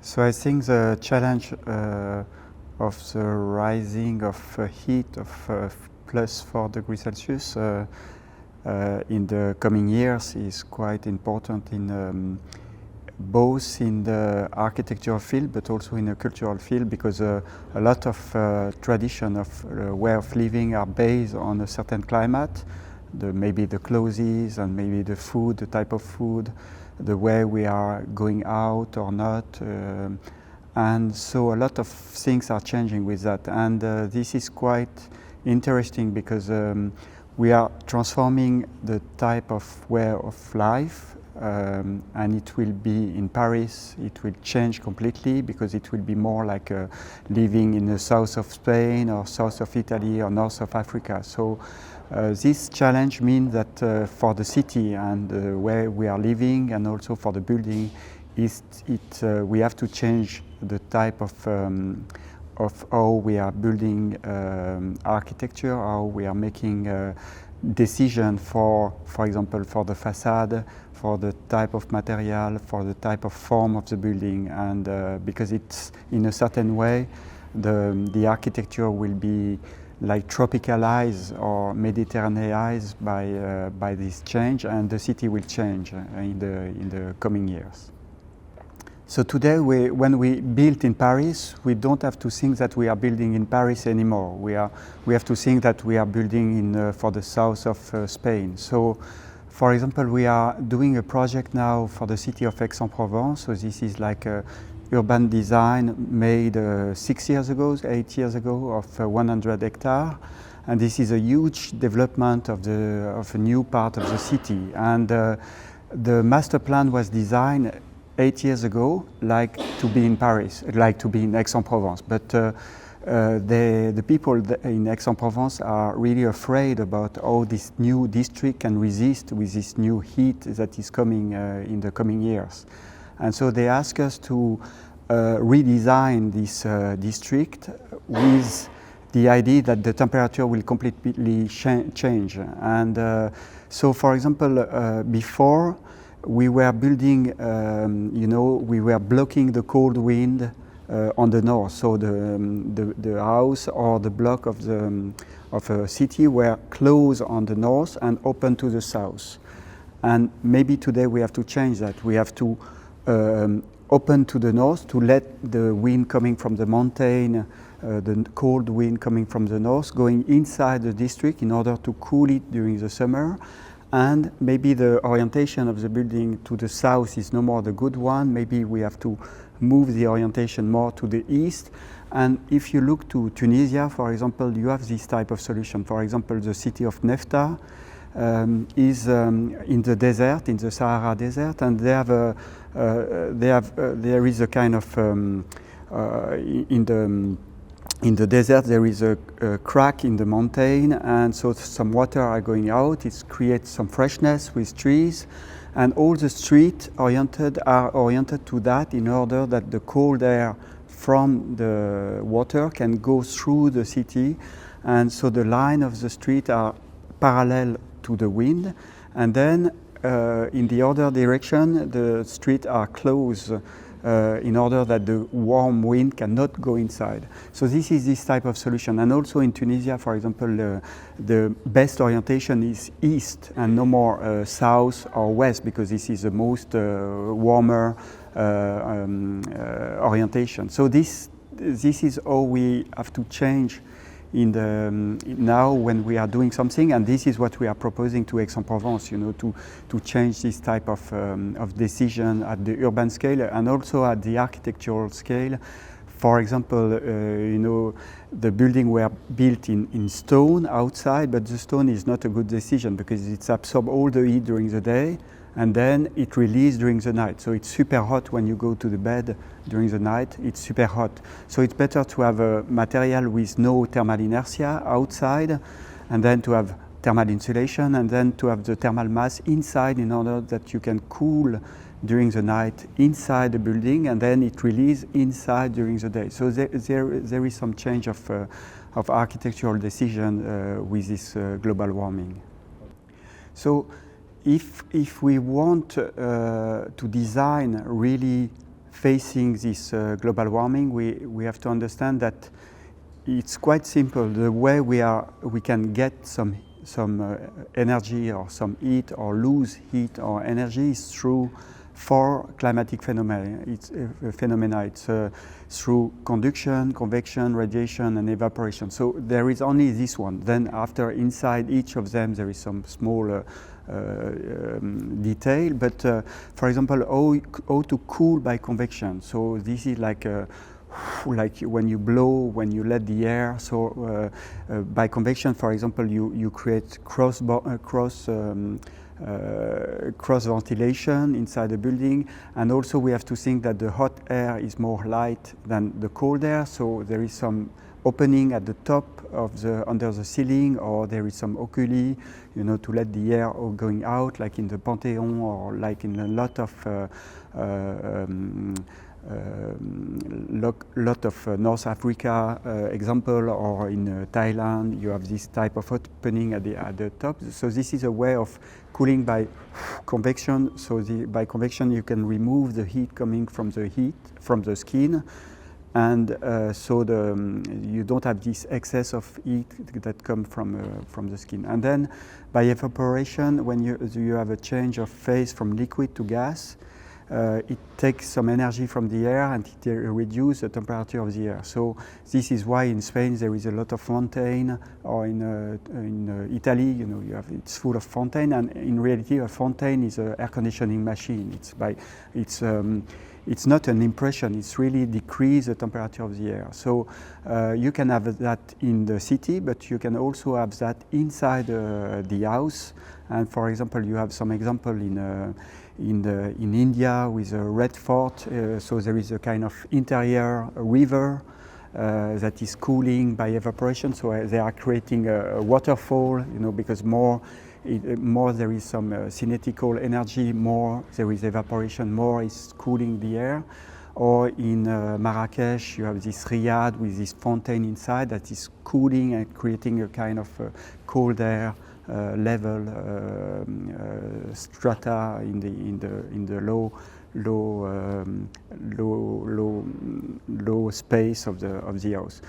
So I think the challenge of the rising of heat of plus 4 degrees Celsius in the coming years is quite important in both in the architectural field but also in the cultural field, because a lot of tradition of way of living are based on a certain climate, maybe the clothes and maybe the food, the type of food, the way we are going out or not, and so a lot of things are changing with that, and this is quite interesting because we are transforming the type of way of life, and it will be in Paris, it will change completely because it will be more like living in the south of Spain or south of Italy or north of Africa. So this challenge means that for the city and where we are living and also for the building, we have to change the type of how we are building architecture, how we are making decision for example, for the facade, for the type of material, for the type of form of the building, and because it's in a certain way, the architecture will be like tropicalized or Mediterraneanized by this change, and the city will change in the coming years. So today, when we build in Paris, we don't have to think that we are building in Paris anymore. We have to think that we are building for the south of Spain. So, for example, we are doing a project now for the city of Aix-en-Provence. So this is like a urban design made 6 years ago, 8 years ago, of 100 hectares, and this is a huge development of a new part of the city. And the master plan was designed 8 years ago, like to be in Paris, like to be in Aix-en-Provence. But the people in Aix-en-Provence are really afraid about how this new district can resist with this new heat that is coming in the coming years. And so they ask us to redesign this district with the idea that the temperature will completely change. And so, for example, before we were building, we were blocking the cold wind on the north. So the house or the block of a city were closed on the north and open to the south. And maybe today we have to change that. We have to open to the north to let the wind coming from the mountain, the cold wind coming from the north, going inside the district in order to cool it during the summer. And maybe the orientation of the building to the south is no more the good one. Maybe we have to move the orientation more to the east. And if you look to Tunisia, for example, you have this type of solution. For example, the city of Nefta is in the desert, in the Sahara Desert, and there is a kind of in the desert there is a crack in the mountain, and so some water are going out. It creates some freshness with trees, and all the streets are oriented to that in order that the cold air from the water can go through the city, and so the line of the street are parallel to the wind, and then in the other direction the streets are closed in order that the warm wind cannot go inside. So this is this type of solution. And also in Tunisia, for example, the best orientation is east and no more south or west, because this is the most warmer orientation. So this is how we have to change now when we are doing something, and this is what we are proposing to Aix-en-Provence, to change this type of decision at the urban scale and also at the architectural scale. For example, the building were built in stone outside, but the stone is not a good decision because it absorbs all the heat during the day, and then it releases during the night. So it's super hot when you go to the bed during the night, it's super hot. So it's better to have a material with no thermal inertia outside, and then to have thermal insulation, and then to have the thermal mass inside in order that you can cool during the night inside the building, and then it releases inside during the day. So there is some change of architectural decision with this global warming. So if we want to design really facing this global warming, we have to understand that it's quite simple. The way we can get some energy or some heat or lose heat or energy is through 4 climatic phenomena. It's through conduction, convection, radiation, and evaporation. So there is only this one. Then after, inside each of them, there is some small detail. But for example, how to cool by convection. So this is like when you blow, when you let the air. So by convection, for example, you create cross ventilation inside the building, and also we have to think that the hot air is more light than the cold air, so there is some opening at the top of under the ceiling, or there is some oculi, to let the air going out, like in the Panthéon, or like in a lot of North Africa example, or in Thailand, you have this type of opening at the top. So this is a way of cooling by convection. So by convection, you can remove the heat coming from the skin, and so you don't have this excess of heat that comes from the skin. And then by evaporation, when you have a change of phase from liquid to gas, it takes some energy from the air and it reduces the temperature of the air. So this is why in Spain there is a lot of fontaine, or in Italy, it's full of fontaine. And in reality, a fontaine is an air conditioning machine. It's not an impression. It's really decrease the temperature of the air. So you can have that in the city, but you can also have that inside the house. And for example, you have some example in India with a red fort. So there is a kind of interior river that is cooling by evaporation. So they are creating a waterfall, because more there is some kinetical energy, more there is evaporation, more is cooling the air. Or in Marrakesh, you have this riad with this fontaine inside that is cooling and creating a kind of cold air level strata in the low space of the house.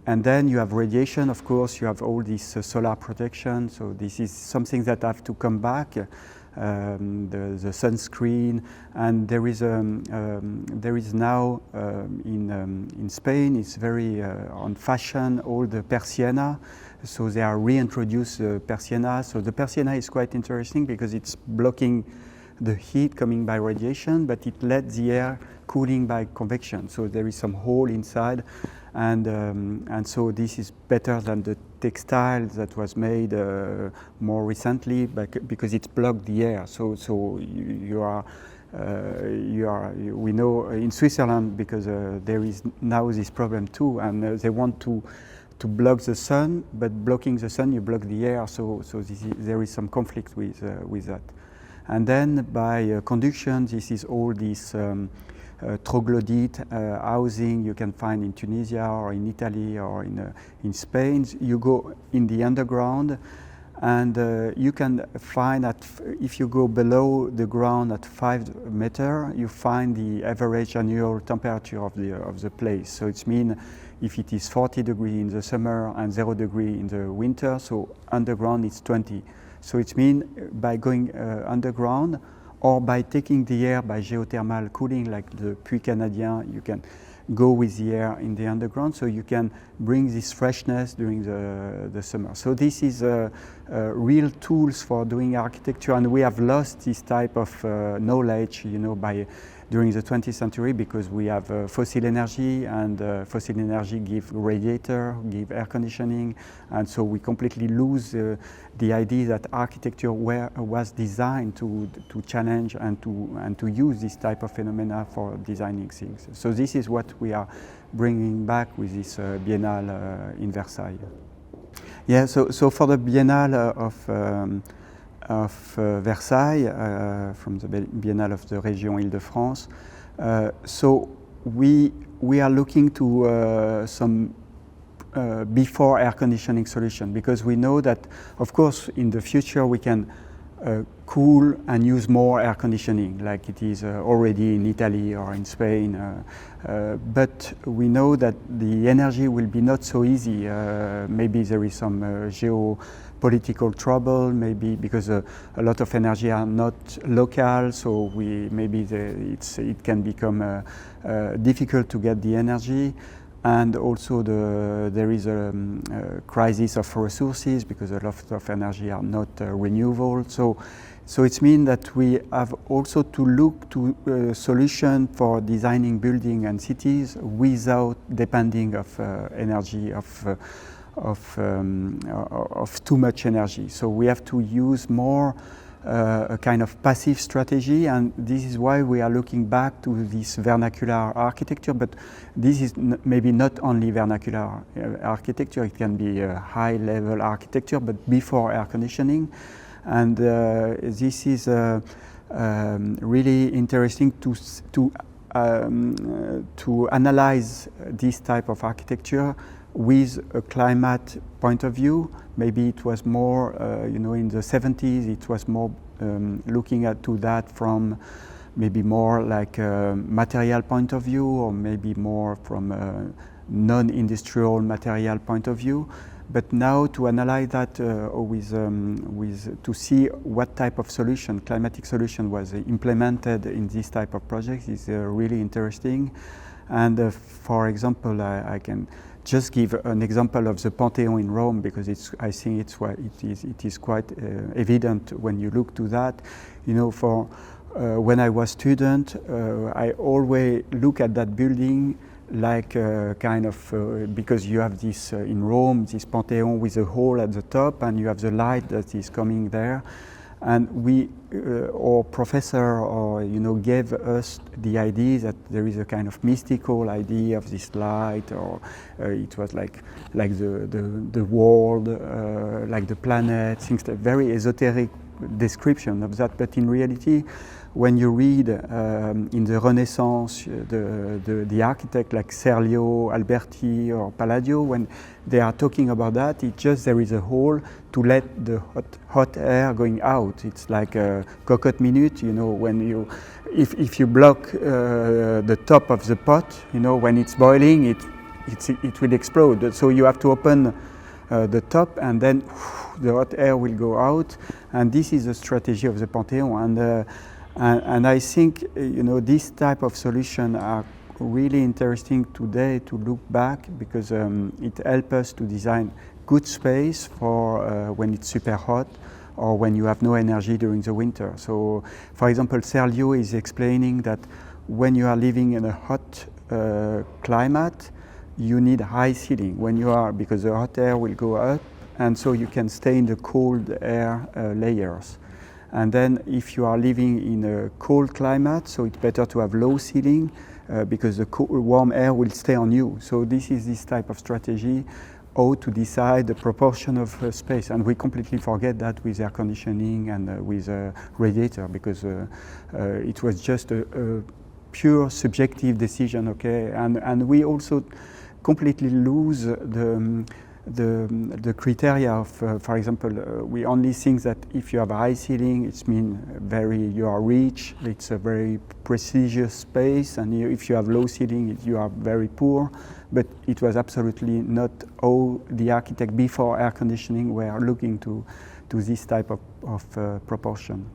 And then you have radiation, of course, you have all this solar protection, so this is something that have to come back, the sunscreen. And there is now in Spain, it's very on fashion, all the persienna, so they are reintroduced persienna. So the persienna is quite interesting because it's blocking the heat coming by radiation, but it lets the air cooling by convection. So there is some hole inside, and so this is better than the textile that was made more recently, because it blocked the air. So we know in Switzerland, because there is now this problem too, and they want to block the sun, but blocking the sun, you block the air. So there is some conflict with that. And then by conduction, this is all this troglodyte housing you can find in Tunisia or in Italy or in Spain. You go in the underground, and you can find that if you go below the ground at 5 meters, you find the average annual temperature of the place. So it means if it is 40 degrees in the summer and 0 degree in the winter, so underground it's 20. So it means by going underground, or by taking the air by geothermal cooling, like the Puy Canadien, you can go with the air in the underground, so you can bring this freshness during the summer. So this is real tools for doing architecture, and we have lost this type of knowledge, during the 20th century, because we have fossil energy, and fossil energy give radiator, give air conditioning, and so we completely lose the idea that architecture was designed to challenge and to use this type of phenomena for designing things. So this is what we are bringing back with this Biennale in Versailles. Yeah, so for the Biennale of Versailles, from the Biennale of the Région Île-de-France. So we are looking to some before air conditioning solution, because we know that, of course, in the future we can cool and use more air conditioning, like it is already in Italy or in Spain. But we know that the energy will be not so easy. Maybe there is some geopolitical trouble, maybe because a lot of energy are not local, so it can become difficult to get the energy. And also there is a crisis of resources because a lot of energy are not renewable. So it means that we have also to look to a solution for designing buildings and cities without depending of energy of too much energy. So we have to use more a kind of passive strategy, and this is why we are looking back to this vernacular architecture. But this is maybe not only vernacular architecture; it can be a high-level architecture, but before air conditioning. And this is really interesting to analyze this type of architecture with a climate point of view. Maybe it was more, in the 70s, it was more looking to that from maybe more like a material point of view, or maybe more from a non-industrial material point of view. But now to analyze that to see what type of solution, climatic solution, was implemented in this type of projects is really interesting. And for example, I can just give an example of the Pantheon in Rome, because I think it is quite evident when you look to that. When I was student, I always look at that building like kind of because you have this in Rome, this Pantheon with a hole at the top, and you have the light that is coming there. And our professor, gave us the idea that there is a kind of mystical idea of this light, or it was like the world, like the planet, things that very esoteric description of that. But in reality, when you read in the Renaissance the architect like Serlio, Alberti, or Palladio, when they are talking about that, it's just there is a hole to let the hot air going out. It's like a cocotte minute, when if you block the top of the pot, when it's boiling, it will explode. So you have to open the top, and then the hot air will go out. And this is the strategy of the Pantheon. And I think this type of solution are really interesting today to look back, because it helps us to design good space for when it's super hot or when you have no energy during the winter. So, for example, Serlio is explaining that when you are living in a hot climate, you need high ceiling because the hot air will go up, and so you can stay in the cold air layers. And then if you are living in a cold climate, so it's better to have low ceiling because the warm air will stay on you. So this is this type of strategy, how to decide the proportion of space. And we completely forget that with air conditioning and with a radiator, because it was just a pure subjective decision, okay? And we also completely lose the criteria of, for example, we only think that if you have a high ceiling, it means you are rich, it's a very prestigious space, and if you have low ceiling, you are very poor. But it was absolutely not how the architect before air conditioning were looking to this type of proportion.